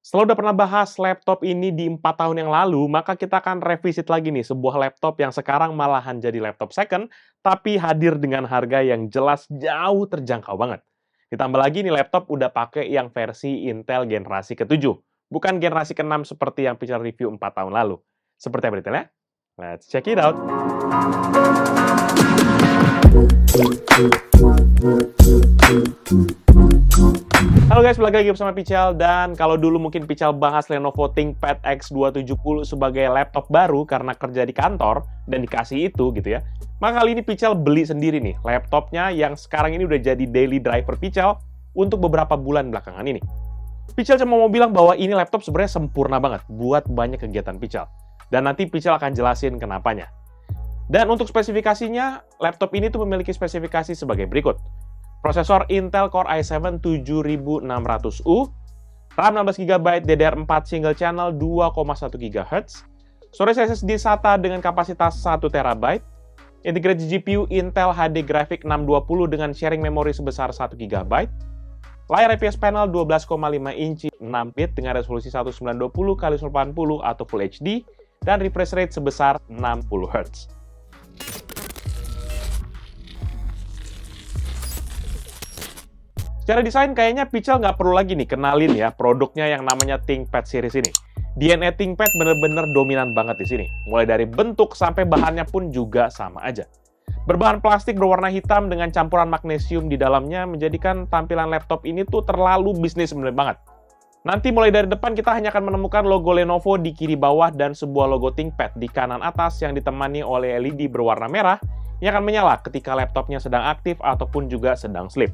Setelah udah pernah bahas laptop ini di 4 tahun yang lalu, maka kita akan revisit lagi nih sebuah laptop yang sekarang malahan jadi laptop second, tapi hadir dengan harga yang jelas jauh terjangkau banget. Ditambah lagi nih laptop udah pakai yang versi Intel generasi ke-7, bukan generasi ke-6 seperti yang Pical review 4 tahun lalu. Seperti apa detailnya? Let's check it out! Halo guys, balik lagi bersama Pical, dan kalau dulu mungkin Pical bahas Lenovo ThinkPad X270 sebagai laptop baru karena kerja di kantor dan dikasih itu gitu ya. Maka kali ini Pical beli sendiri nih laptopnya yang sekarang ini udah jadi daily driver Pical untuk beberapa bulan belakangan ini. Pical cuma mau bilang bahwa ini laptop sebenarnya sempurna banget buat banyak kegiatan Pical. Dan nanti Pical akan jelasin kenapanya. Dan untuk spesifikasinya, laptop ini tuh memiliki spesifikasi sebagai berikut. Prosesor Intel Core i7 7600U, RAM 16GB DDR4 single channel 2,1 GHz, storage SSD SATA dengan kapasitas 1 TB, integrated GPU Intel HD Graphic 620 dengan sharing memori sebesar 1 GB, layar IPS panel 12,5 inci 6 bit dengan resolusi 1920x1080 atau Full HD, dan refresh rate sebesar 60 Hz. Secara desain kayaknya Pical nggak perlu lagi nih kenalin ya produknya yang namanya ThinkPad series ini. DNA ThinkPad bener-bener dominan banget di sini. Mulai dari bentuk sampai bahannya pun juga sama aja. Berbahan plastik berwarna hitam dengan campuran magnesium di dalamnya menjadikan tampilan laptop ini tuh terlalu bisnis sebenarnya banget. Nanti mulai dari depan kita hanya akan menemukan logo Lenovo di kiri bawah dan sebuah logo ThinkPad di kanan atas yang ditemani oleh LED berwarna merah yang akan menyala ketika laptopnya sedang aktif ataupun juga sedang sleep.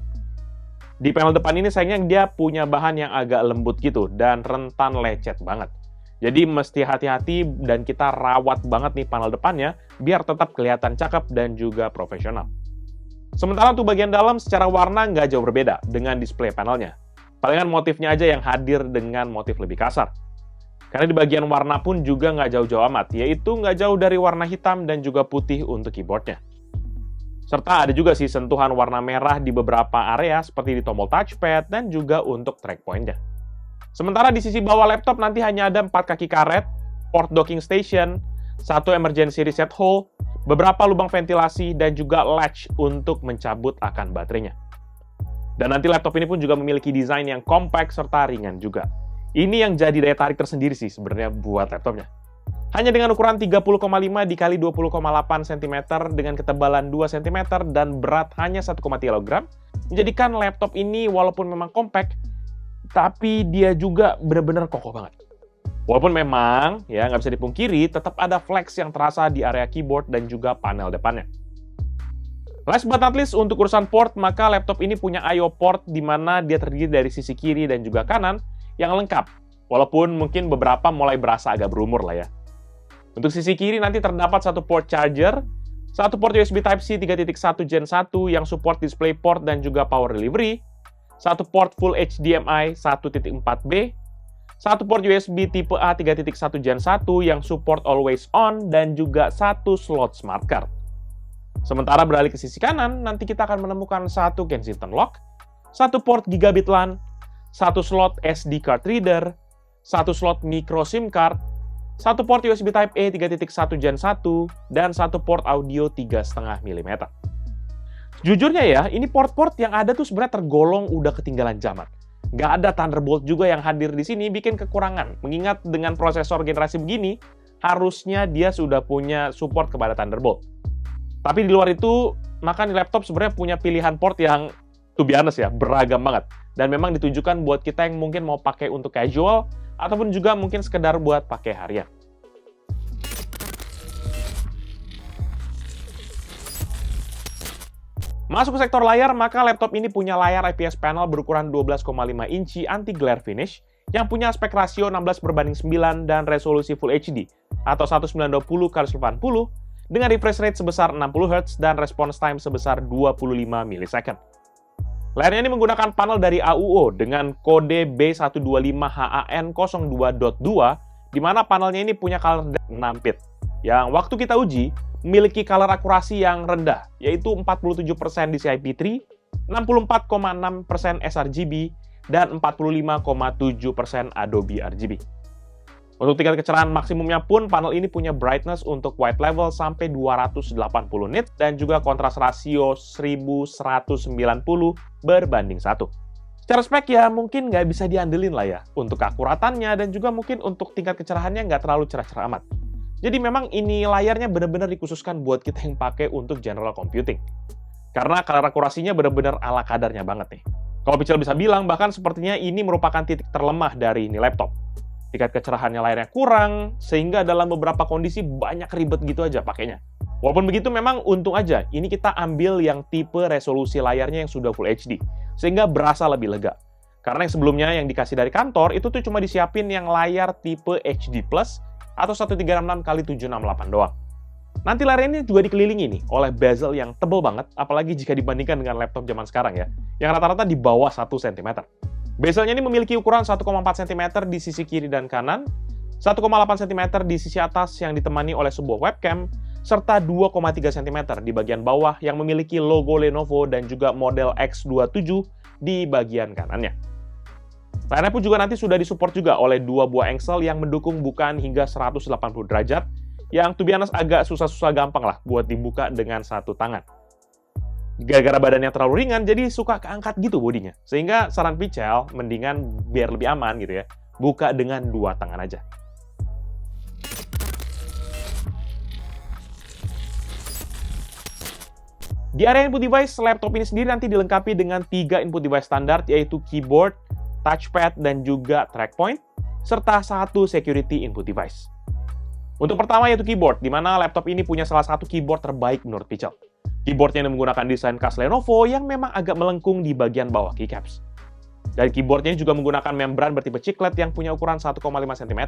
Di panel depan ini sayangnya dia punya bahan yang agak lembut gitu dan rentan lecet banget. Jadi mesti hati-hati dan kita rawat banget nih panel depannya biar tetap kelihatan cakep dan juga profesional. Sementara untuk bagian dalam secara warna nggak jauh berbeda dengan display panelnya. Palingan motifnya aja yang hadir dengan motif lebih kasar. Karena di bagian warna pun juga nggak jauh-jauh amat, yaitu nggak jauh dari warna hitam dan juga putih untuk keyboardnya. Serta ada juga sih sentuhan warna merah di beberapa area seperti di tombol touchpad dan juga untuk track point-nya. Sementara di sisi bawah laptop nanti hanya ada 4 kaki karet, port docking station, 1 emergency reset hole, beberapa lubang ventilasi, dan juga latch untuk mencabut akan baterainya. Dan nanti laptop ini pun juga memiliki desain yang compact serta ringan juga. Ini yang jadi daya tarik tersendiri sih sebenarnya buat laptopnya. Hanya dengan ukuran 30,5 x 20,8 cm dengan ketebalan 2 cm dan berat hanya 1,3 kg, menjadikan laptop ini walaupun memang compact, tapi dia juga benar-benar kokoh banget. Walaupun memang, ya nggak bisa dipungkiri, tetap ada flex yang terasa di area keyboard dan juga panel depannya. Last but not least, untuk urusan port, maka laptop ini punya I/O port di mana dia terdiri dari sisi kiri dan juga kanan yang lengkap, walaupun mungkin beberapa mulai berasa agak berumur lah ya. Untuk sisi kiri nanti terdapat 1 port charger, 1 port USB Type-C 3.1 Gen 1 yang support DisplayPort dan juga power delivery, 1 port Full HDMI 1.4b, 1 port USB tipe A 3.1 Gen 1 yang support always on, dan juga 1 slot smart card. Sementara beralih ke sisi kanan, nanti kita akan menemukan 1 Kensington lock, 1 port gigabit LAN, 1 slot SD card reader, 1 slot micro SIM card, 1 port USB Type-A 3.1 Gen 1, dan 1 port audio 3,5 mm. Jujurnya ya, ini port-port yang ada tuh sebenarnya tergolong udah ketinggalan zaman. Nggak ada Thunderbolt juga yang hadir di sini bikin kekurangan. Mengingat dengan prosesor generasi begini, harusnya dia sudah punya support kepada Thunderbolt. Tapi di luar itu, maka nih laptop sebenarnya punya pilihan port yang, to be honest ya, beragam banget. Dan memang ditujukan buat kita yang mungkin mau pakai untuk casual, ataupun juga mungkin sekedar buat pakai harian. Masuk ke sektor layar, maka laptop ini punya layar IPS panel berukuran 12,5 inci anti-glare finish yang punya aspek rasio 16:9 dan resolusi Full HD atau 1920x1080 dengan refresh rate sebesar 60 Hz dan response time sebesar 25 millisecond. Layarnya ini menggunakan panel dari AUO dengan kode B125HAN02.2, di mana panelnya ini punya color depth 6 bit, yang waktu kita uji memiliki color akurasi yang rendah, yaitu 47% DCI-P3, 64,6% sRGB, dan 45,7% Adobe RGB. Untuk tingkat kecerahan maksimumnya pun, panel ini punya brightness untuk white level sampai 280 nits dan juga kontras rasio 1190 berbanding 1. Secara spek ya mungkin nggak bisa diandelin lah ya untuk keakuratannya dan juga mungkin untuk tingkat kecerahannya nggak terlalu cerah-cerah amat. Jadi memang ini layarnya benar-benar dikhususkan buat kita yang pakai untuk general computing. Karena color akurasinya benar-benar ala kadarnya banget nih. Kalau Pichel bisa bilang, bahkan sepertinya ini merupakan titik terlemah dari ini laptop. Tingkat kecerahannya layarnya kurang, sehingga dalam beberapa kondisi banyak ribet gitu aja pakainya. Walaupun begitu memang untung aja, ini kita ambil yang tipe resolusi layarnya yang sudah Full HD, sehingga berasa lebih lega. Karena yang sebelumnya yang dikasih dari kantor, itu tuh cuma disiapin yang layar tipe HD+, atau 1366x768 doang. Nanti layar ini juga dikelilingi nih oleh bezel yang tebal banget, apalagi jika dibandingkan dengan laptop zaman sekarang ya, yang rata-rata di bawah 1 cm. Bezelnya ini memiliki ukuran 1,4 cm di sisi kiri dan kanan, 1,8 cm di sisi atas yang ditemani oleh sebuah webcam, serta 2,3 cm di bagian bawah yang memiliki logo Lenovo dan juga model X27 di bagian kanannya. Layarnya pun juga nanti sudah disupport juga oleh 2 buah engsel yang mendukung bukaan hingga 180 derajat, yang to be honest agak susah-susah gampang lah buat dibuka dengan satu tangan. Gara-gara badannya terlalu ringan, jadi suka keangkat gitu bodinya. Sehingga saran Pichel, mendingan biar lebih aman gitu ya, buka dengan 2 tangan aja. Di area input device, laptop ini sendiri nanti dilengkapi dengan 3 input device standar, yaitu keyboard, touchpad, dan juga track point, serta 1 security input device. Untuk pertama yaitu keyboard, di mana laptop ini punya salah satu keyboard terbaik menurut Pichel. Keyboardnya yang menggunakan desain khas Lenovo yang memang agak melengkung di bagian bawah keycaps. Dan keyboardnya juga menggunakan membran bertipe chiclet yang punya ukuran 1,5 cm.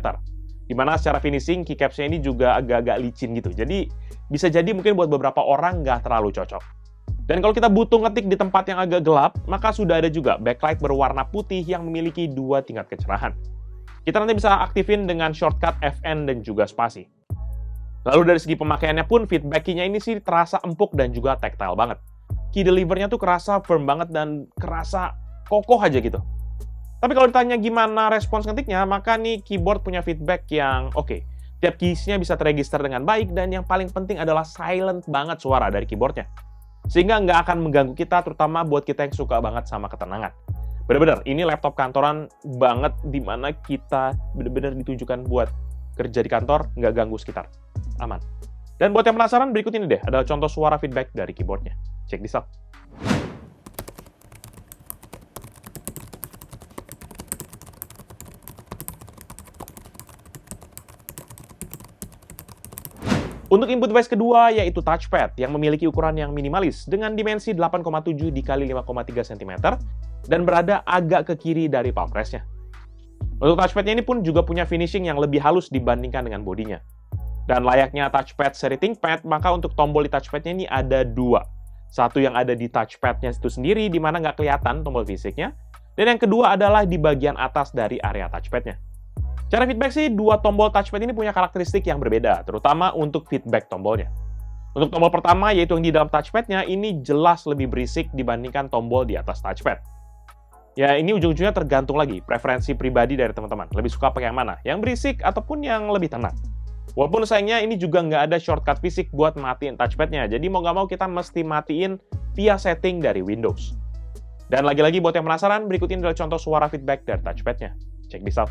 Di mana secara finishing keycapsnya ini juga agak-agak licin gitu. Jadi bisa jadi mungkin buat beberapa orang nggak terlalu cocok. Dan kalau kita butuh ngetik di tempat yang agak gelap, maka sudah ada juga backlight berwarna putih yang memiliki 2 tingkat kecerahan. Kita nanti bisa aktifin dengan shortcut Fn dan juga spasi. Lalu dari segi pemakaiannya pun, feedback key-nya ini sih terasa empuk dan juga tactile banget. Key deliver-nya tuh kerasa firm banget dan kerasa kokoh aja gitu. Tapi kalau ditanya gimana respons ngetiknya, maka nih keyboard punya feedback yang oke. Tiap keys-nya bisa terregister dengan baik, dan yang paling penting adalah silent banget suara dari keyboardnya. Sehingga nggak akan mengganggu kita, terutama buat kita yang suka banget sama ketenangan. Bener-bener, ini laptop kantoran banget, dimana kita bener-bener ditujukan buat kerja di kantor, nggak ganggu sekitar. Aman. Dan buat yang penasaran, berikut ini deh, ada contoh suara feedback dari keyboardnya. Check this out. Untuk input device kedua, yaitu touchpad, yang memiliki ukuran yang minimalis, dengan dimensi 8,7 x 5,3 cm, dan berada agak ke kiri dari palm rest-nya. Untuk touchpad-nya ini pun juga punya finishing yang lebih halus dibandingkan dengan bodinya. Dan layaknya touchpad seri ThinkPad, maka untuk tombol di touchpad-nya ini ada 2. Satu yang ada di touchpad-nya itu sendiri, di mana nggak kelihatan tombol fisiknya. Dan yang kedua adalah di bagian atas dari area touchpad-nya. Cara feedback sih, 2 tombol touchpad ini punya karakteristik yang berbeda, terutama untuk feedback tombolnya. Untuk tombol pertama, yaitu yang di dalam touchpad-nya, ini jelas lebih berisik dibandingkan tombol di atas touchpad. Ya, ini ujung-ujungnya tergantung lagi preferensi pribadi dari teman-teman. Lebih suka pakai yang mana? Yang berisik ataupun yang lebih tenang? Walaupun sayangnya ini juga nggak ada shortcut fisik buat matiin touchpad-nya. Jadi mau nggak mau kita mesti matiin via setting dari Windows. Dan lagi-lagi buat yang penasaran, berikut ini adalah contoh suara feedback dari touchpad-nya. Check this out.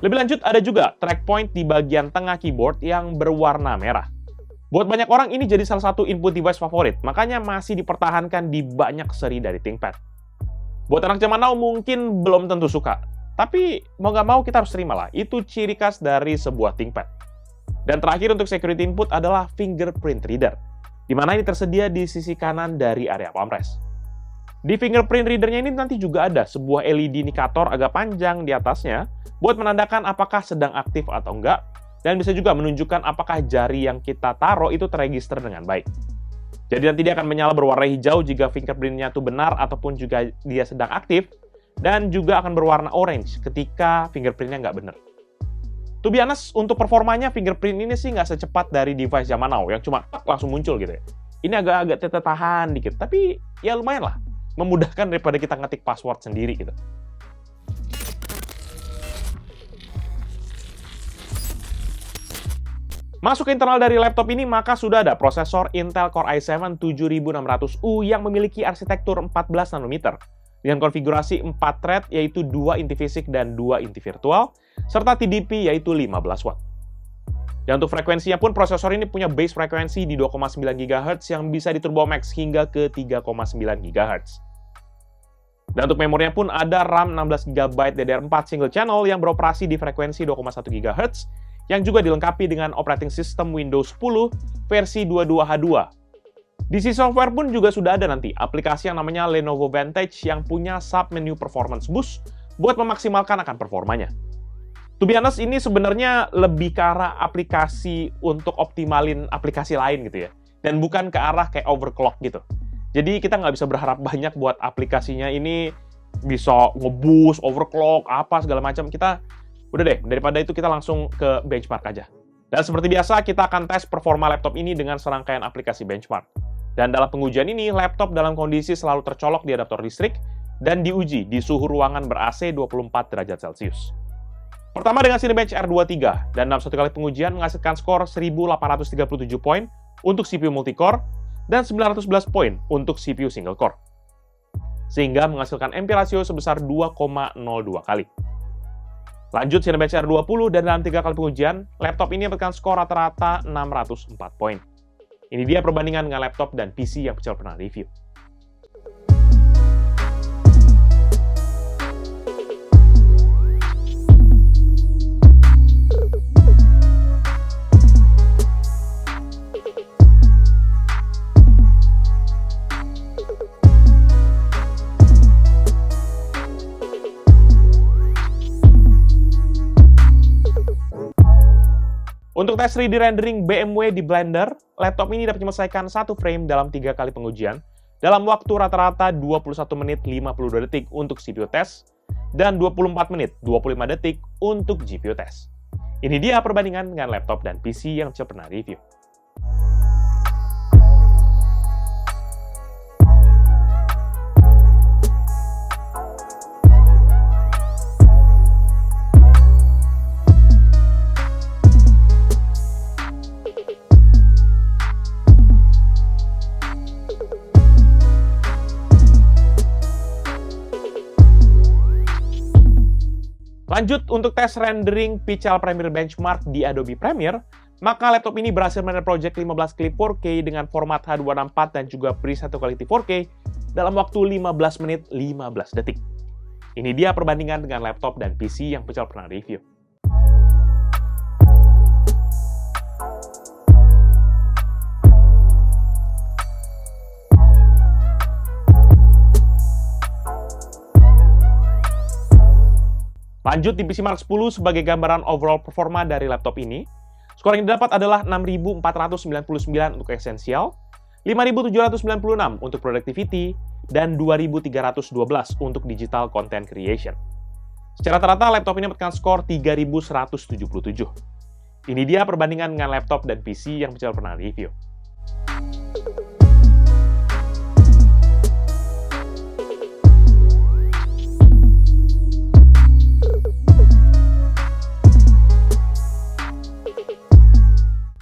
Lebih lanjut, ada juga track point di bagian tengah keyboard yang berwarna merah. Buat banyak orang, ini jadi salah satu input device favorit, makanya masih dipertahankan di banyak seri dari ThinkPad. Buat anak zaman now mungkin belum tentu suka, tapi mau nggak mau kita harus terima lah, itu ciri khas dari sebuah ThinkPad. Dan terakhir untuk security input adalah fingerprint reader, di mana ini tersedia di sisi kanan dari area palm rest. Di fingerprint reader-nya ini nanti juga ada sebuah LED indikator agak panjang di atasnya buat menandakan apakah sedang aktif atau enggak, dan bisa juga menunjukkan apakah jari yang kita taruh itu terregister dengan baik. Jadi nanti dia akan menyala berwarna hijau jika fingerprint-nya itu benar ataupun juga dia sedang aktif, dan juga akan berwarna orange ketika fingerprint-nya nggak benar. To be honest, untuk performanya fingerprint ini sih nggak secepat dari device zaman now yang cuma langsung muncul gitu ya. Ini agak-agak tahan dikit, tapi ya lumayan lah. Memudahkan daripada kita ngetik password sendiri gitu. Masuk ke internal dari laptop ini, maka sudah ada prosesor Intel Core i7 7600U yang memiliki arsitektur 14 nanometer dengan konfigurasi 4 thread yaitu 2 inti fisik dan 2 inti virtual, serta TDP yaitu 15 watt. Dan untuk frekuensinya pun prosesor ini punya base frekuensi di 2,9 GHz yang bisa diturbo max hingga ke 3,9 GHz. Dan untuk memorinya pun ada RAM 16 GB DDR4 single channel yang beroperasi di frekuensi 2,1 GHz yang juga dilengkapi dengan operating system Windows 10 versi 22H2. Di sisi software pun juga sudah ada nanti aplikasi yang namanya Lenovo Vantage yang punya sub-menu performance boost buat memaksimalkan akan performanya. To be honest, ini sebenarnya lebih ke arah aplikasi untuk optimalin aplikasi lain gitu ya. Dan bukan ke arah kayak overclock gitu. Jadi kita nggak bisa berharap banyak buat aplikasinya ini bisa nge-boost, overclock, apa segala macam. Kita udah deh, daripada itu kita langsung ke benchmark aja. Dan seperti biasa, kita akan tes performa laptop ini dengan serangkaian aplikasi benchmark. Dan dalam pengujian ini, laptop dalam kondisi selalu tercolok di adaptor listrik dan diuji di suhu ruangan ber-AC 24 derajat Celcius. Pertama dengan Cinebench R23, dan dalam satu kali pengujian menghasilkan skor 1837 poin untuk CPU multicore dan 911 poin untuk CPU single core. Sehingga menghasilkan MP rasio sebesar 2,02 kali. Lanjut Cinebench R20 dan dalam 3 kali pengujian, laptop ini mendapatkan skor rata-rata 604 poin. Ini dia perbandingan dengan laptop dan PC yang Pecel pernah review. Untuk tes 3D rendering BMW di Blender, laptop ini dapat menyelesaikan satu frame dalam 3 kali pengujian dalam waktu rata-rata 21 menit 52 detik untuk CPU test dan 24 menit 25 detik untuk GPU test. Ini dia perbandingan dengan laptop dan PC yang saya pernah review. Lanjut untuk tes rendering Pichal Premiere Benchmark di Adobe Premiere, maka laptop ini berhasil menerima project 15 klip 4K dengan format H264 dan juga preset quality 4K dalam waktu 15 menit 15 detik. Ini dia perbandingan dengan laptop dan PC yang Pichal pernah review. Lanjut di PC Mark 10 sebagai gambaran overall performa dari laptop ini. Skor yang didapat adalah 6.499 untuk esensial, 5.796 untuk productivity, dan 2.312 untuk digital content creation. Secara rata-rata laptop ini mendapatkan skor 3.177. Ini dia perbandingan dengan laptop dan PC yang Pecel pernah review.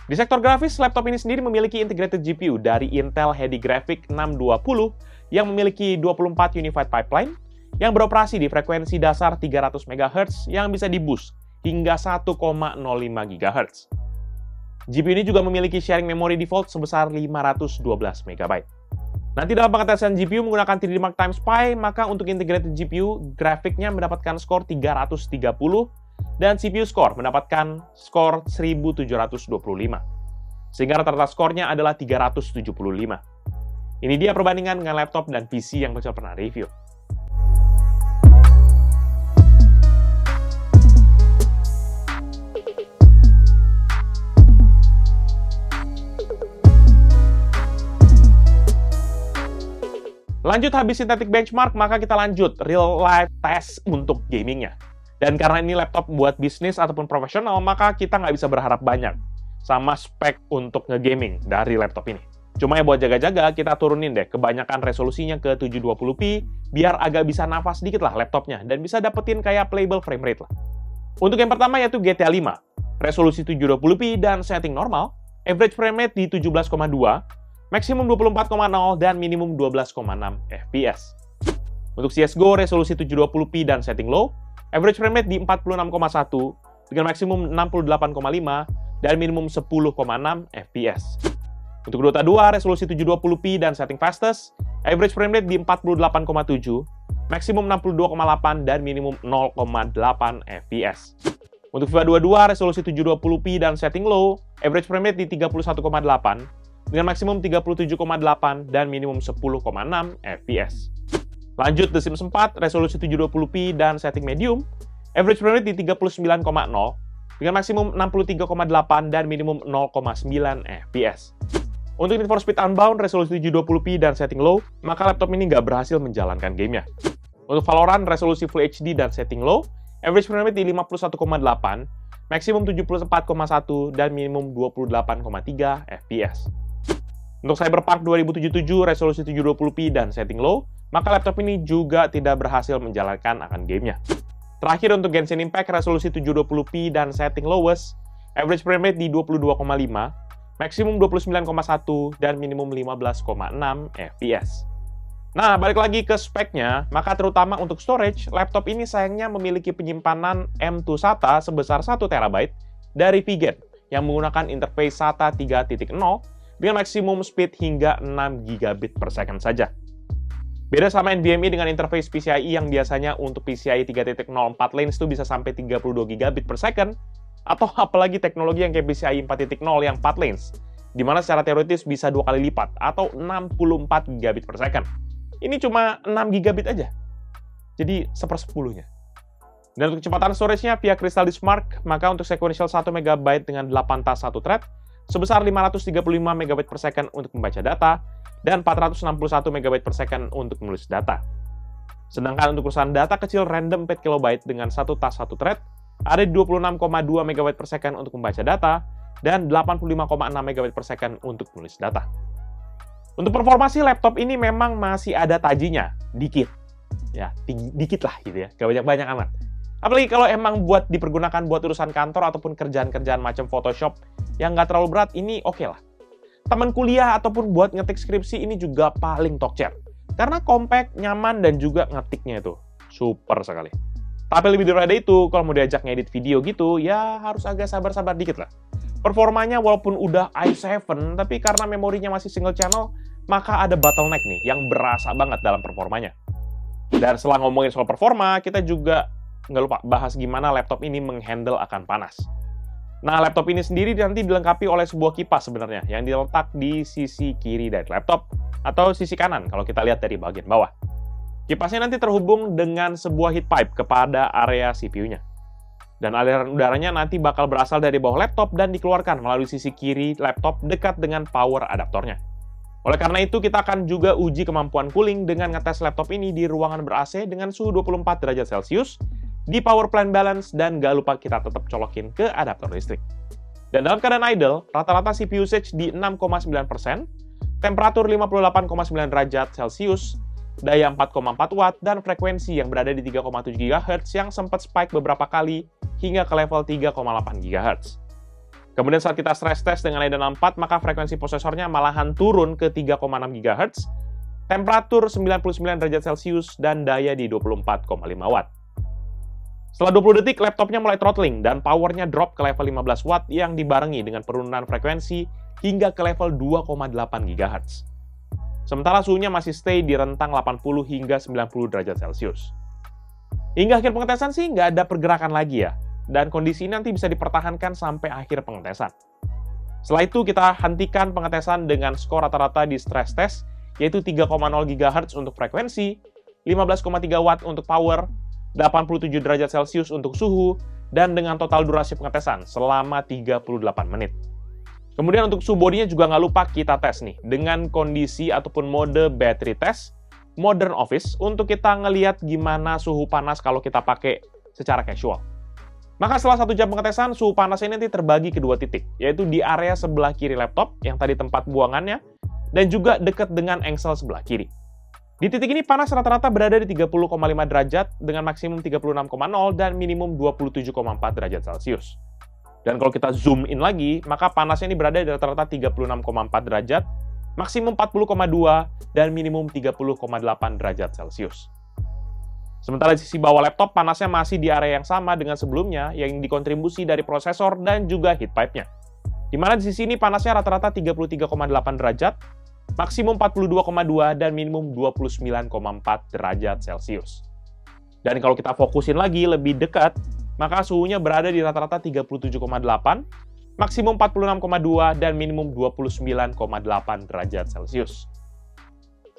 Di sektor grafis, laptop ini sendiri memiliki integrated GPU dari Intel Heady Graphics 620 yang memiliki 24 Unified Pipeline yang beroperasi di frekuensi dasar 300 MHz yang bisa di-boost hingga 1,05 GHz. GPU ini juga memiliki sharing memory default sebesar 512 MB. Nanti dalam pengetesan GPU menggunakan 3D Mark Times Pi, maka untuk integrated GPU, grafiknya mendapatkan skor 330 dan CPU score mendapatkan skor 1725. Sehingga rata-rata skornya adalah 375. Ini dia perbandingan dengan laptop dan PC yang Pecel pernah review. Lanjut habis synthetic benchmark, maka kita lanjut real life test untuk gamingnya. Dan karena ini laptop buat bisnis ataupun profesional, maka kita nggak bisa berharap banyak sama spek untuk nge-gaming dari laptop ini. Cuma ya buat jaga-jaga, kita turunin deh kebanyakan resolusinya ke 720p, biar agak bisa nafas dikit lah laptopnya, dan bisa dapetin kayak playable frame rate lah. Untuk yang pertama yaitu GTA 5, resolusi 720p dan setting normal, average frame rate di 17,2, maksimum 24,0, dan minimum 12,6 fps. Untuk CSGO, resolusi 720p dan setting low, average frame rate di 46,1, dengan maksimum 68,5, dan minimum 10,6 fps. Untuk Dota 2, resolusi 720p dan setting fastest, average frame rate di 48,7, maksimum 62,8, dan minimum 0,8 fps. Untuk FIFA 22, resolusi 720p dan setting low, average frame rate di 31,8, dengan maksimum 37,8, dan minimum 10,6 fps. Lanjut The Sims 4, resolusi 720p dan setting medium, average frame rate di 39,0, dengan maksimum 63,8 dan minimum 0,9 fps. Untuk Need for Speed Unbound, resolusi 720p dan setting low, maka laptop ini nggak berhasil menjalankan gamenya. Untuk Valorant, resolusi Full HD dan setting low, average frame rate di 51,8, maksimum 74,1, dan minimum 28,3 fps. Untuk Cyberpunk 2077, resolusi 720p dan setting low, maka laptop ini juga tidak berhasil menjalankan akan gamenya. Terakhir untuk Genshin Impact, resolusi 720p dan setting lowest, average frame rate di 22,5, maksimum 29,1, dan minimum 15,6 fps. Nah, balik lagi ke speknya, maka terutama untuk storage, laptop ini sayangnya memiliki penyimpanan M2 SATA sebesar 1 TB dari VGate yang menggunakan interface SATA 3.0 dengan maksimum speed hingga 6 GB per second saja. Beda sama NVMe dengan interface PCIe yang biasanya untuk PCIe 3.0 4 lanes itu bisa sampai 32 GB per second, atau apalagi teknologi yang kayak PCIe 4.0 yang 4 lanes, di mana secara teoritis bisa 2 kali lipat, atau 64 GB per second. Ini cuma 6 GB aja, jadi 1/10-nya. Dan untuk kecepatan storage-nya via Crystal Disk Mark, maka untuk sequential 1 MB dengan 8 tas 1 thread, sebesar 535 MB per second untuk membaca data, dan 461 MB per second untuk menulis data. Sedangkan untuk urusan data kecil random 4 KB dengan 1 tas 1 thread, ada 26,2 MB per second untuk membaca data, dan 85,6 MB per second untuk menulis data. Untuk performasi laptop ini memang masih ada tajinya, dikit. Ya, dikit lah gitu ya, gak banyak-banyak amat. Apalagi kalau emang buat dipergunakan buat urusan kantor ataupun kerjaan-kerjaan macam Photoshop yang nggak terlalu berat, ini oke lah. Teman kuliah ataupun buat ngetik skripsi ini juga paling top tier. Karena compact, nyaman, dan juga ngetiknya itu super sekali. Tapi lebih daripada itu, kalau mau diajak ngedit video gitu, ya harus agak sabar-sabar dikit lah. Performanya walaupun udah i7, tapi karena memorinya masih single channel, maka ada bottleneck nih yang berasa banget dalam performanya. Dan setelah ngomongin soal performa, kita juga nggak lupa bahas gimana laptop ini menghandle akan panas. Nah, laptop ini sendiri nanti dilengkapi oleh sebuah kipas sebenarnya, yang diletak di sisi kiri dari laptop, atau sisi kanan kalau kita lihat dari bagian bawah. Kipasnya nanti terhubung dengan sebuah heat pipe kepada area CPU-nya. Dan aliran udaranya nanti bakal berasal dari bawah laptop dan dikeluarkan melalui sisi kiri laptop dekat dengan power adaptornya. Oleh karena itu, kita akan juga uji kemampuan cooling dengan ngetes laptop ini di ruangan ber-AC dengan suhu 24 derajat Celcius, di power plant balance, dan gak lupa kita tetap colokin ke adaptor listrik. Dan dalam keadaan idle, rata-rata CPU usage di 6,9%, temperatur 58,9 derajat Celcius, daya 4,4 watt, dan frekuensi yang berada di 3,7 GHz yang sempat spike beberapa kali hingga ke level 3,8 GHz. Kemudian saat kita stress test dengan Adreno 64, maka frekuensi prosesornya malahan turun ke 3,6 GHz, temperatur 99 derajat Celcius, dan daya di 24,5 watt. Setelah 20 detik, laptopnya mulai throttling dan powernya drop ke level 15 watt yang dibarengi dengan penurunan frekuensi hingga ke level 2,8 GHz. Sementara suhunya masih stay di rentang 80 hingga 90 derajat Celcius. Hingga akhir pengetesan sih nggak ada pergerakan lagi ya, dan kondisi ini nanti bisa dipertahankan sampai akhir pengetesan. Setelah itu kita hentikan pengetesan dengan skor rata-rata di stress test, yaitu 3,0 GHz untuk frekuensi, 15,3 watt untuk power, 87 derajat Celcius untuk suhu, dan dengan total durasi pengetesan selama 38 menit. Kemudian untuk suhu bodinya juga nggak lupa kita tes nih, dengan kondisi ataupun mode battery test, modern office, untuk kita ngelihat gimana suhu panas kalau kita pakai secara casual. Maka setelah 1 jam pengetesan, suhu panas ini nanti terbagi ke 2 titik, yaitu di area sebelah kiri laptop, yang tadi tempat buangannya, dan juga dekat dengan engsel sebelah kiri. Di titik ini panas rata-rata berada di 30,5 derajat dengan maksimum 36,0 dan minimum 27,4 derajat Celcius. Dan kalau kita zoom in lagi, maka panasnya ini berada di rata-rata 36,4 derajat, maksimum 40,2 dan minimum 30,8 derajat Celcius. Sementara di sisi bawah laptop, panasnya masih di area yang sama dengan sebelumnya, yang dikontribusi dari prosesor dan juga heat pipe-nya. Di mana di sisi ini panasnya rata-rata 33,8 derajat, maksimum 42,2 dan minimum 29,4 derajat Celcius. Dan kalau kita fokusin lagi lebih dekat, maka suhunya berada di rata-rata 37,8, maksimum 46,2 dan minimum 29,8 derajat Celcius.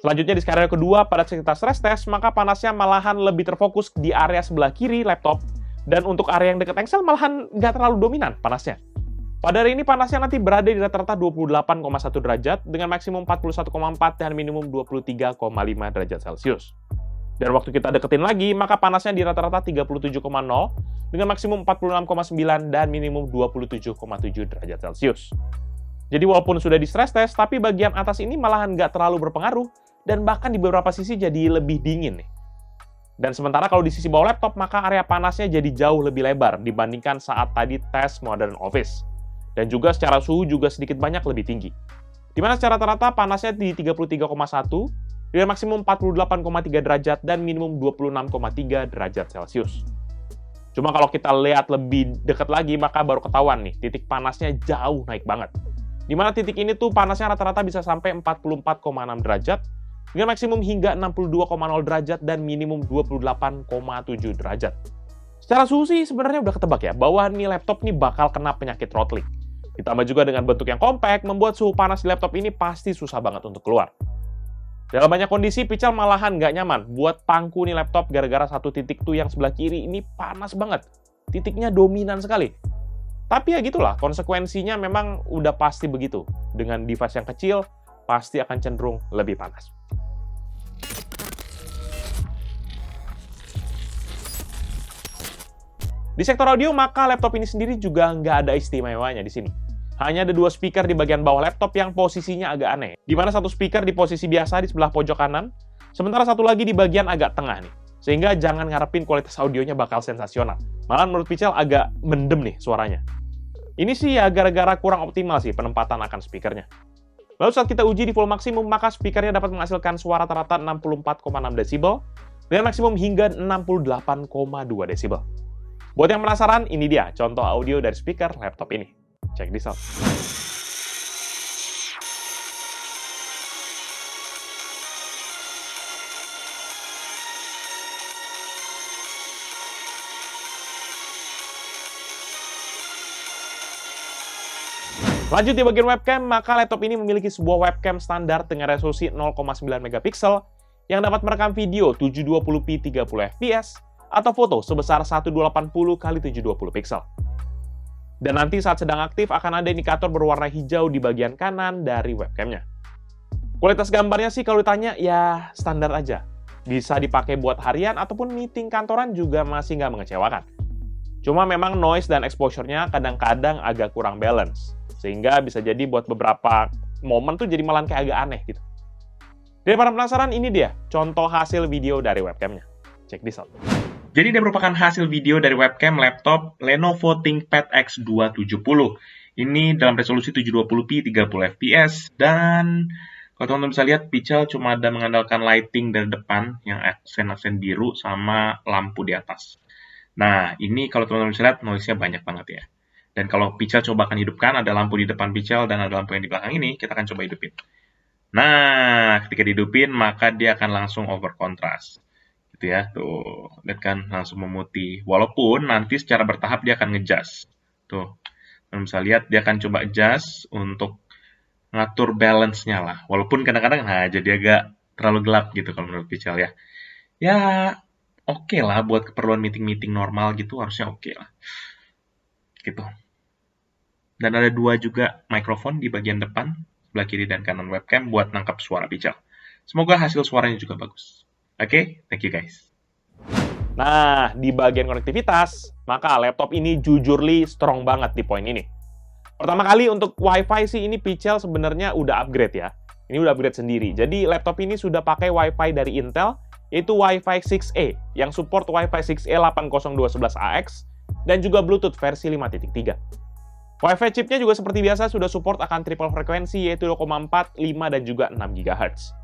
Selanjutnya di skenario kedua, pada saat kita stress test, maka panasnya malahan lebih terfokus di area sebelah kiri laptop, dan untuk area yang dekat engsel malahan nggak terlalu dominan panasnya. Pada hari ini panasnya nanti berada di rata-rata 28,1 derajat, dengan maksimum 41,4 dan minimum 23,5 derajat Celcius. Dan waktu kita deketin lagi, maka panasnya di rata-rata 37,0, dengan maksimum 46,9 dan minimum 27,7 derajat Celcius. Jadi walaupun sudah di stress test, tapi bagian atas ini malahan nggak terlalu berpengaruh, dan bahkan di beberapa sisi jadi lebih dingin nih. Dan sementara kalau di sisi bawah laptop, maka area panasnya jadi jauh lebih lebar dibandingkan saat tadi tes Modern Office. Dan juga secara suhu juga sedikit banyak lebih tinggi. Dimana secara rata-rata panasnya di 33,1, dengan maksimum 48,3 derajat dan minimum 26,3 derajat Celcius. Cuma kalau kita lihat lebih dekat lagi, maka baru ketahuan nih, titik panasnya jauh naik banget. Dimana titik ini tuh panasnya rata-rata bisa sampai 44,6 derajat, dengan maksimum hingga 62,0 derajat dan minimum 28,7 derajat. Secara suhu sih sebenarnya udah ketebak ya, bahwa nih laptop nih bakal kena penyakit throttling. Ditambah juga dengan bentuk yang compact, membuat suhu panas di laptop ini pasti susah banget untuk keluar. Dalam banyak kondisi, Pichel malahan nggak nyaman buat pangku nih laptop gara-gara satu titik tuh yang sebelah kiri ini panas banget. Titiknya dominan sekali. Tapi ya gitulah, konsekuensinya memang udah pasti begitu. Dengan device yang kecil, pasti akan cenderung lebih panas. Di sektor audio, maka laptop ini sendiri juga nggak ada istimewanya di sini. Hanya ada 2 speaker di bagian bawah laptop yang posisinya agak aneh. Di mana satu speaker di posisi biasa di sebelah pojok kanan, sementara satu lagi di bagian agak tengah nih. Sehingga jangan ngarepin kualitas audionya bakal sensasional. Malah menurut Pichel agak mendem nih suaranya. Ini sih ya gara-gara kurang optimal sih penempatan akan speakernya. Lalu saat kita uji di full maksimum, maka speakernya dapat menghasilkan suara rata-rata 64,6 desibel dengan maksimum hingga 68,2 desibel. Buat yang penasaran, ini dia contoh audio dari speaker laptop ini. Check this out. Lanjut di bagian webcam, maka laptop ini memiliki sebuah webcam standar dengan resolusi 0,9 megapiksel yang dapat merekam video 720p 30 fps atau foto sebesar 1280 x 720 piksel. Dan nanti saat sedang aktif akan ada indikator berwarna hijau di bagian kanan dari webcamnya. Kualitas gambarnya sih kalau ditanya ya standar aja. Bisa dipakai buat harian ataupun meeting kantoran juga masih nggak mengecewakan. Cuma memang noise dan exposure-nya kadang-kadang agak kurang balance. Sehingga bisa jadi buat beberapa momen tuh jadi malah kayak agak aneh gitu. Daripada penasaran, ini dia contoh hasil video dari webcamnya. Check this out. Jadi ini merupakan hasil video dari webcam laptop Lenovo ThinkPad X270. Ini dalam resolusi 720p 30 fps dan kalau teman-teman bisa lihat, Pichel cuma ada mengandalkan lighting dari depan yang aksen-aksen biru sama lampu di atas. Nah, ini kalau teman-teman bisa lihat noise-nya banyak banget ya. Dan kalau Pichel coba akan hidupkan, ada lampu di depan Pichel dan ada lampu yang di belakang ini, kita akan coba hidupin. Nah, ketika dihidupin, maka dia akan langsung over contrast. Gitu ya, tuh. Lihat kan, langsung memutih. Walaupun nanti secara bertahap dia akan nge-adjust. Tuh, teman bisa lihat, dia akan coba adjust untuk ngatur balance-nya lah. Walaupun kadang-kadang, jadi agak terlalu gelap gitu kalau menurut Pichel ya. Ya, oke lah buat keperluan meeting-meeting normal gitu, harusnya oke lah. Gitu. Dan ada 2 juga mikrofon di bagian depan, sebelah kiri dan kanan webcam buat nangkap suara Pichel. Semoga hasil suaranya juga bagus. Oke, thank you guys. Nah, di bagian konektivitas, maka laptop ini jujurly strong banget di poin ini. Pertama kali untuk Wi-Fi sih ini Pichel sebenarnya udah upgrade ya. Ini udah upgrade sendiri. Jadi laptop ini sudah pakai Wi-Fi dari Intel, yaitu Wi-Fi 6E, yang support Wi-Fi 6E 802.11ax, dan juga Bluetooth versi 5.3. Wi-Fi chipnya juga seperti biasa sudah support akan triple frekuensi, yaitu 2,4, 5, dan juga 6 GHz.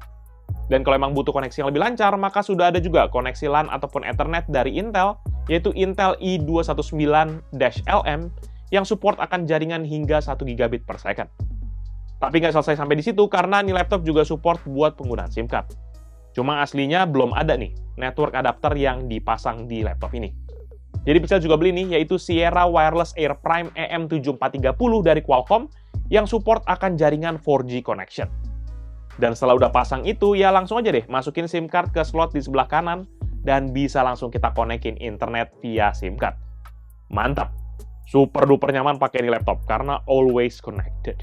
Dan kalau emang butuh koneksi yang lebih lancar, maka sudah ada juga koneksi LAN ataupun Ethernet dari Intel, yaitu Intel i219-LM, yang support akan jaringan hingga 1 gigabit per second. Tapi nggak selesai sampai di situ, karena nih laptop juga support buat penggunaan SIM card. Cuma aslinya belum ada nih network adapter yang dipasang di laptop ini. Jadi Pichel juga beli nih, yaitu Sierra Wireless Air Prime EM7330 dari Qualcomm, yang support akan jaringan 4G connection. Dan setelah udah pasang itu, ya langsung aja deh masukin SIM card ke slot di sebelah kanan, dan bisa langsung kita konekin internet via SIM card. Mantap! Super duper nyaman pakai di laptop, karena always connected.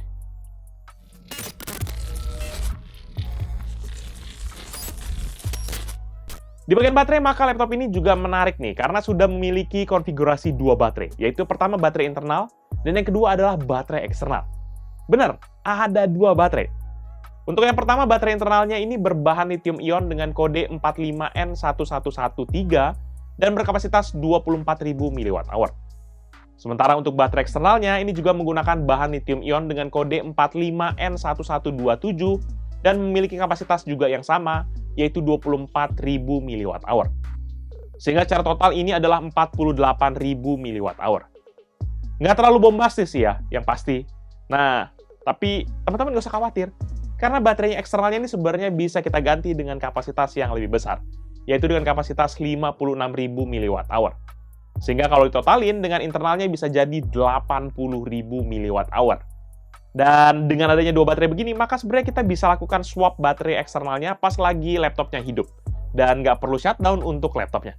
Di bagian baterai, maka laptop ini juga menarik nih, karena sudah memiliki konfigurasi dua baterai, yaitu pertama baterai internal, dan yang kedua adalah baterai eksternal. Benar, ada dua baterai. Untuk yang pertama, baterai internalnya ini berbahan lithium-ion dengan kode 45N1113 dan berkapasitas 24.000 mWh. Sementara untuk baterai eksternalnya, ini juga menggunakan bahan lithium-ion dengan kode 45N1127 dan memiliki kapasitas juga yang sama, yaitu 24.000 mWh. Sehingga secara total ini adalah 48.000 mWh. Nggak terlalu bombastis sih ya, yang pasti. Nah, tapi teman-teman nggak usah khawatir, karena baterainya eksternalnya ini sebenarnya bisa kita ganti dengan kapasitas yang lebih besar, yaitu dengan kapasitas 56.000 mWh. Sehingga kalau ditotalin dengan internalnya bisa jadi 80.000 mWh. Dan dengan adanya dua baterai begini, maka sebenarnya kita bisa lakukan swap baterai eksternalnya pas lagi laptopnya hidup. Dan nggak perlu shutdown untuk laptopnya.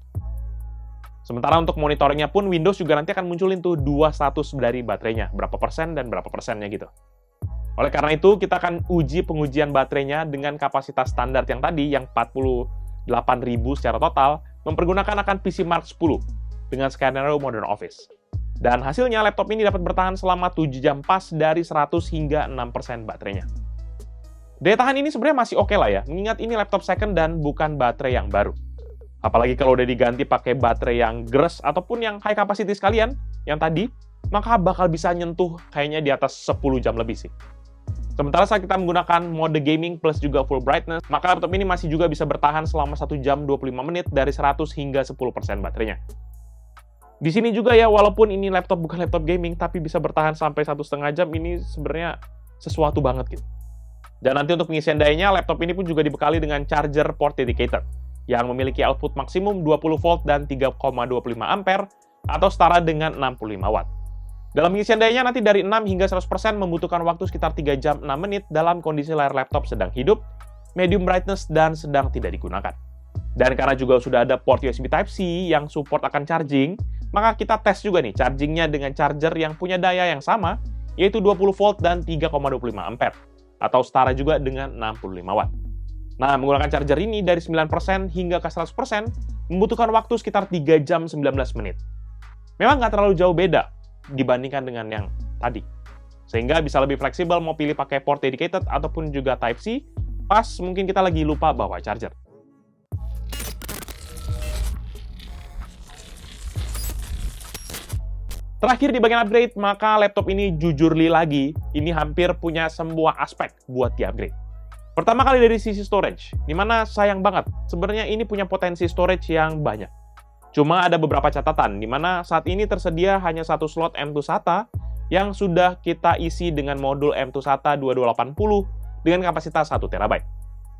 Sementara untuk monitoringnya pun, Windows juga nanti akan munculin tuh dua status dari baterainya, berapa persen dan berapa persennya gitu. Oleh karena itu, kita akan uji pengujian baterainya dengan kapasitas standar yang tadi, yang 48.000 secara total, mempergunakan akan PC Mark 10 dengan skenario Modern Office. Dan hasilnya, laptop ini dapat bertahan selama 7 jam pas dari 100 hingga 6% baterainya. Daya tahan ini sebenarnya masih oke lah ya, mengingat ini laptop second dan bukan baterai yang baru. Apalagi kalau udah diganti pakai baterai yang gres ataupun yang high capacity sekalian, yang tadi, maka bakal bisa nyentuh kayaknya di atas 10 jam lebih sih. Sementara saat kita menggunakan mode gaming plus juga full brightness, maka laptop ini masih juga bisa bertahan selama 1 jam 25 menit dari 100 hingga 10% baterainya. Di sini juga ya, walaupun ini laptop bukan laptop gaming, tapi bisa bertahan sampai 1,5 jam, ini sebenarnya sesuatu banget gitu. Dan nanti untuk pengisian dayanya, laptop ini pun juga dibekali dengan charger port dedicated, yang memiliki output maksimum 20 volt dan 3,25 ampere, atau setara dengan 65 watt. Dalam pengisian dayanya nanti dari 6 hingga 100% membutuhkan waktu sekitar 3 jam 6 menit dalam kondisi layar laptop sedang hidup, medium brightness, dan sedang tidak digunakan. Dan karena juga sudah ada port USB Type-C yang support akan charging, maka kita tes juga nih chargingnya dengan charger yang punya daya yang sama, yaitu 20 volt dan 3,25 ampere, atau setara juga dengan 65 watt. Nah, menggunakan charger ini dari 9% hingga ke 100% membutuhkan waktu sekitar 3 jam 19 menit. Memang nggak terlalu jauh beda dibandingkan dengan yang tadi. Sehingga bisa lebih fleksibel mau pilih pakai port dedicated ataupun juga Type-C, pas mungkin kita lagi lupa bawa charger. Terakhir di bagian upgrade, maka laptop ini jujurly lagi, ini hampir punya semua aspek buat di-upgrade. Pertama kali dari sisi storage, dimana sayang banget, sebenarnya ini punya potensi storage yang banyak. Cuma ada beberapa catatan, dimana saat ini tersedia hanya satu slot M2 SATA yang sudah kita isi dengan modul M2 SATA 2280 dengan kapasitas 1 TB.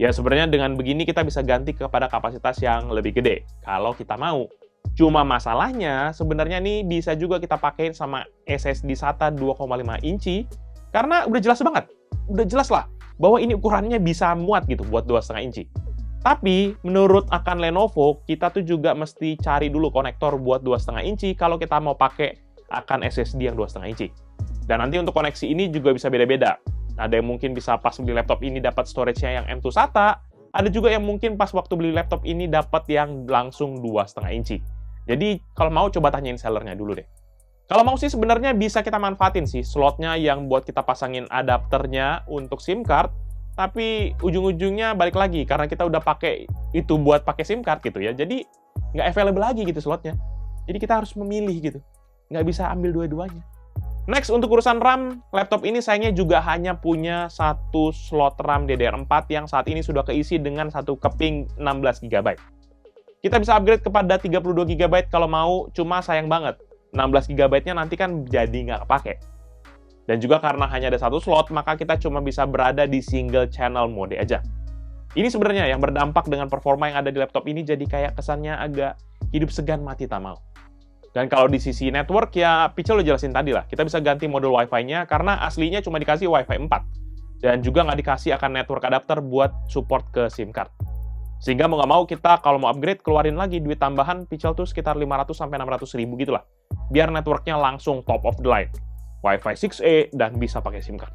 Ya sebenarnya dengan begini kita bisa ganti kepada kapasitas yang lebih gede, kalau kita mau. Cuma masalahnya, sebenarnya nih bisa juga kita pakai sama SSD SATA 2,5 inci, karena udah jelas banget, udah jelas lah, bahwa ini ukurannya bisa muat gitu buat 2,5 inci. Tapi, menurut akan Lenovo, kita tuh juga mesti cari dulu konektor buat 2,5 inci kalau kita mau pakai akan SSD yang 2,5 inci. Dan nanti untuk koneksi ini juga bisa beda-beda. Ada yang mungkin bisa pas beli laptop ini dapat storage-nya yang M2 SATA, Ada juga yang mungkin pas waktu beli laptop ini dapat yang langsung 2,5 inci. Jadi kalau mau coba tanyain sellernya dulu deh. Kalau mau sih sebenarnya bisa kita manfaatin sih slotnya yang buat kita pasangin adapternya untuk SIM card, tapi ujung-ujungnya balik lagi karena kita udah pakai itu buat pakai SIM card gitu ya. Jadi nggak available lagi gitu slotnya. Jadi kita harus memilih gitu. Nggak bisa ambil dua-duanya. Next, untuk urusan RAM, laptop ini sayangnya juga hanya punya satu slot RAM DDR4 yang saat ini sudah keisi dengan satu keping 16 GB. Kita bisa upgrade kepada 32 GB kalau mau, cuma sayang banget. 16 GB-nya nanti kan jadi nggak kepake. Dan juga karena hanya ada satu slot, maka kita cuma bisa berada di single channel mode aja. Ini sebenarnya yang berdampak dengan performa yang ada di laptop ini jadi kayak kesannya agak hidup segan mati tak mau. Dan kalau di sisi network ya, Pichel udah jelasin tadi lah, kita bisa ganti modul Wi-Fi-nya karena aslinya cuma dikasih Wi-Fi 4. Dan juga nggak dikasih akan network adapter buat support ke SIM card. Sehingga mau nggak mau kita kalau mau upgrade keluarin lagi duit tambahan Pichel tuh sekitar 500-600 ribu gitu lah. Biar networknya langsung top of the line. Wi-Fi 6E dan bisa pakai SIM card.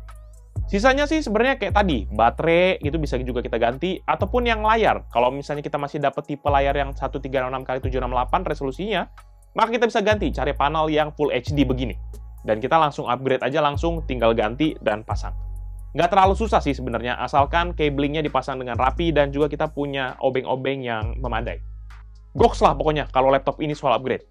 Sisanya sih sebenarnya kayak tadi, baterai itu bisa juga kita ganti, ataupun yang layar. Kalau misalnya kita masih dapat tipe layar yang 1366x768 resolusinya, maka kita bisa ganti, cari panel yang Full HD begini. Dan kita langsung upgrade aja langsung, tinggal ganti dan pasang. Nggak terlalu susah sih sebenarnya, asalkan cablingnya dipasang dengan rapi dan juga kita punya obeng-obeng yang memadai. Goks lah pokoknya kalau laptop ini soal upgrade.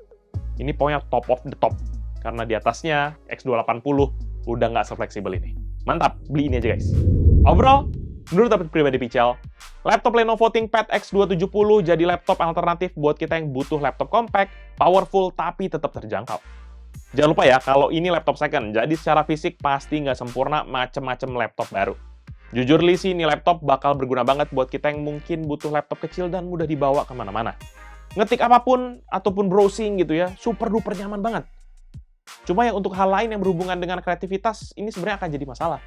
Ini pokoknya top of the top. Karena di atasnya X280 udah nggak se-fleksibel ini. Mantap, beli ini aja guys. Overall, menurut dapat pribadi Pichel, laptop Lenovo ThinkPad X270 jadi laptop alternatif buat kita yang butuh laptop compact, powerful, tapi tetap terjangkau. Jangan lupa ya, kalau ini laptop second, jadi secara fisik pasti nggak sempurna macem-macem laptop baru. Jujur li sih, ini laptop bakal berguna banget buat kita yang mungkin butuh laptop kecil dan mudah dibawa kemana-mana. Ngetik apapun, ataupun browsing gitu ya, super duper nyaman banget. Cuma ya untuk hal lain yang berhubungan dengan kreativitas, ini sebenarnya akan jadi masalah.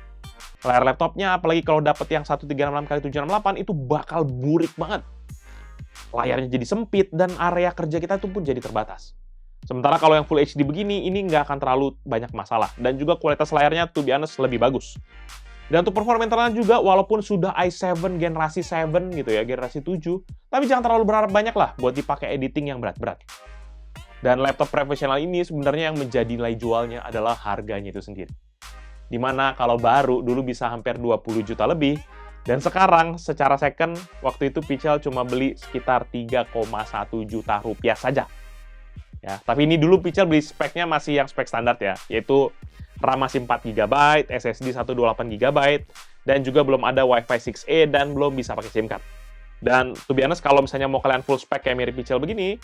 Layar laptopnya, apalagi kalau dapet yang 1366x768, itu bakal burik banget. Layarnya jadi sempit, dan area kerja kita itu pun jadi terbatas. Sementara kalau yang Full HD begini, ini nggak akan terlalu banyak masalah. Dan juga kualitas layarnya, to be honest, lebih bagus. Dan untuk performa internalnya juga, walaupun sudah i7 generasi 7 gitu ya, generasi 7, tapi jangan terlalu berharap banyak lah buat dipakai editing yang berat-berat. Dan laptop profesional ini sebenarnya yang menjadi nilai jualnya adalah harganya itu sendiri. Dimana kalau baru dulu bisa hampir 20 juta lebih, dan sekarang secara second, waktu itu Pichel cuma beli sekitar 3,1 juta rupiah saja. Ya, tapi ini dulu Pichel beli speknya masih yang spek standar ya, yaitu RAM masih 4 GB, SSD 128 GB, dan juga belum ada Wi-Fi 6E dan belum bisa pakai SIM card. Dan to be honest, kalau misalnya mau kalian full spec kayak mirip Pichel begini,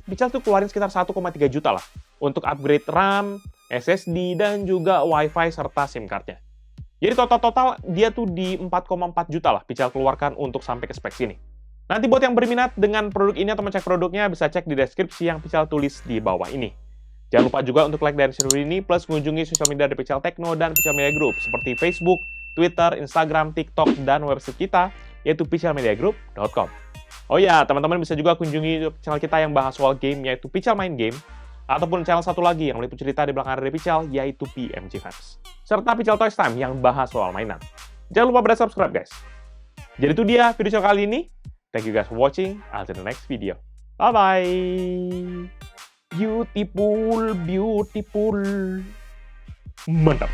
Pichel tuh keluarin sekitar 1,3 juta lah untuk upgrade RAM, SSD, dan juga Wi-Fi serta SIM card-nya. Jadi total-total dia tuh di 4,4 juta lah Pichel keluarkan untuk sampai ke spek sini. Nanti buat yang berminat dengan produk ini atau mencek produknya, bisa cek di deskripsi yang Pichel tulis di bawah ini. Jangan lupa juga untuk like dan share video ini, plus mengunjungi sosial media dari Pichel Techno dan Pichel Media Group, seperti Facebook, Twitter, Instagram, TikTok, dan website kita, yaitu pichelmediagroup.com. Oh ya, teman-teman bisa juga kunjungi channel kita yang bahas soal game, yaitu Pichel Main Game, ataupun channel satu lagi yang meliput cerita di belakang dari Pichel, yaitu PMG Fans. Serta Pichel Toys Time yang bahas soal mainan. Jangan lupa pada subscribe, guys. Jadi itu dia video kali ini. Thank you guys for watching. I'll see you in the next video. Bye-bye. Beautiful, beautiful. Mantap.